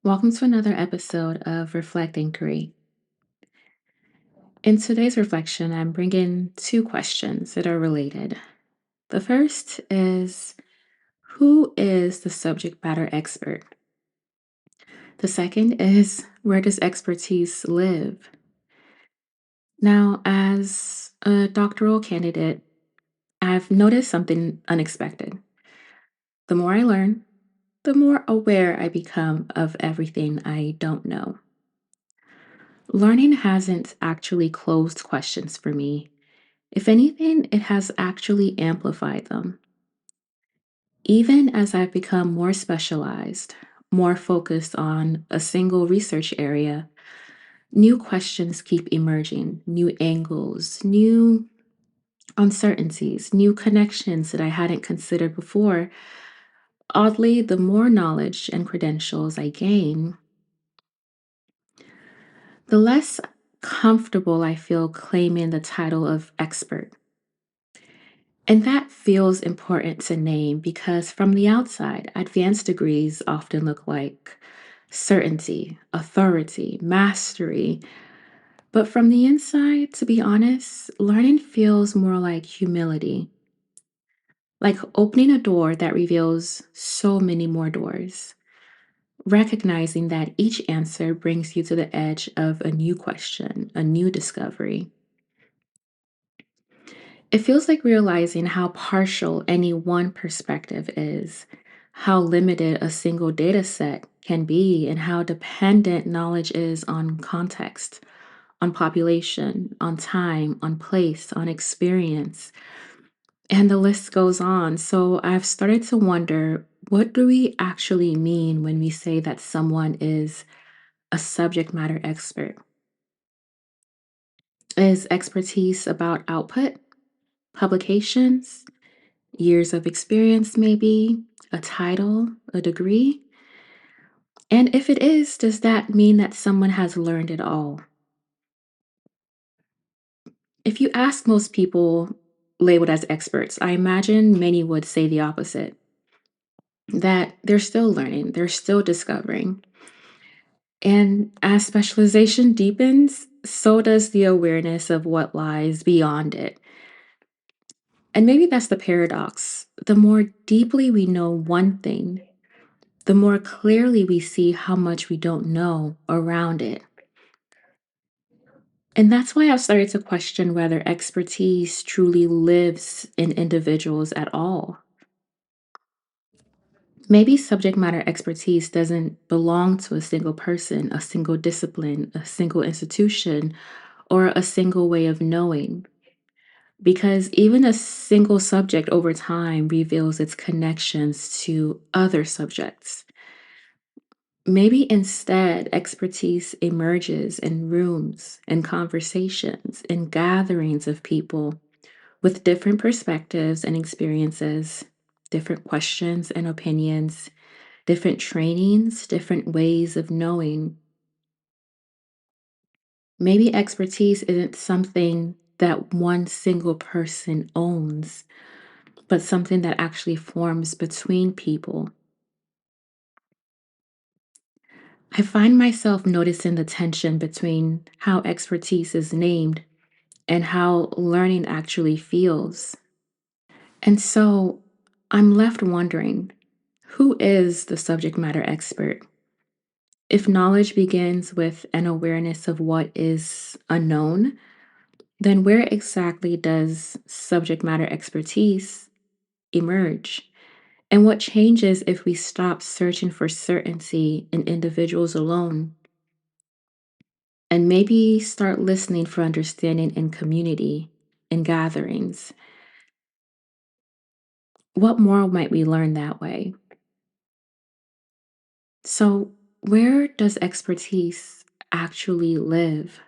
Welcome to another episode of Reflect and Create. In today's reflection, I'm bringing two questions that are related. The first is, who is the subject matter expert? The second is, where does expertise live? Now, as a doctoral candidate, I've noticed something unexpected. The more I learn, the more aware I become of everything I don't know. Learning hasn't actually closed questions for me. If anything, it has actually amplified them. Even as I've become more specialized, more focused on a single research area, new questions keep emerging, new angles, new uncertainties, new connections that I hadn't considered before. Oddly, the more knowledge and credentials I gain, the less comfortable I feel claiming the title of expert. And that feels important to name because from the outside, advanced degrees often look like certainty, authority, mastery. But from the inside, to be honest, learning feels more like humility, like opening a door that reveals so many more doors, recognizing that each answer brings you to the edge of a new question, a new discovery. It feels like realizing how partial any one perspective is, how limited a single data set can be, and how dependent knowledge is on context, on population, on time, on place, on experience. And the list goes on. So I've started to wonder, what do we actually mean when we say that someone is a subject matter expert? Is expertise about output, publications, years of experience, maybe a title, a degree? And if it is, does that mean that someone has learned it all? If you ask most people labeled as experts, I imagine many would say the opposite, that they're still learning, they're still discovering. And as specialization deepens, so does the awareness of what lies beyond it. And maybe that's the paradox. The more deeply we know one thing, the more clearly we see how much we don't know around it. And that's why I've started to question whether expertise truly lives in individuals at all. Maybe subject matter expertise doesn't belong to a single person, a single discipline, a single institution, or a single way of knowing. Because even a single subject over time reveals its connections to other subjects. Maybe instead, expertise emerges in rooms and conversations and gatherings of people with different perspectives and experiences, different questions and opinions, different trainings, different ways of knowing. Maybe expertise isn't something that one single person owns, but something that actually forms between people. I find myself noticing the tension between how expertise is named and how learning actually feels. And so I'm left wondering, who is the subject matter expert? If knowledge begins with an awareness of what is unknown, then where exactly does subject matter expertise emerge? And what changes if we stop searching for certainty in individuals alone and maybe start listening for understanding in community, in gatherings? What more might we learn that way? So, where does expertise actually live?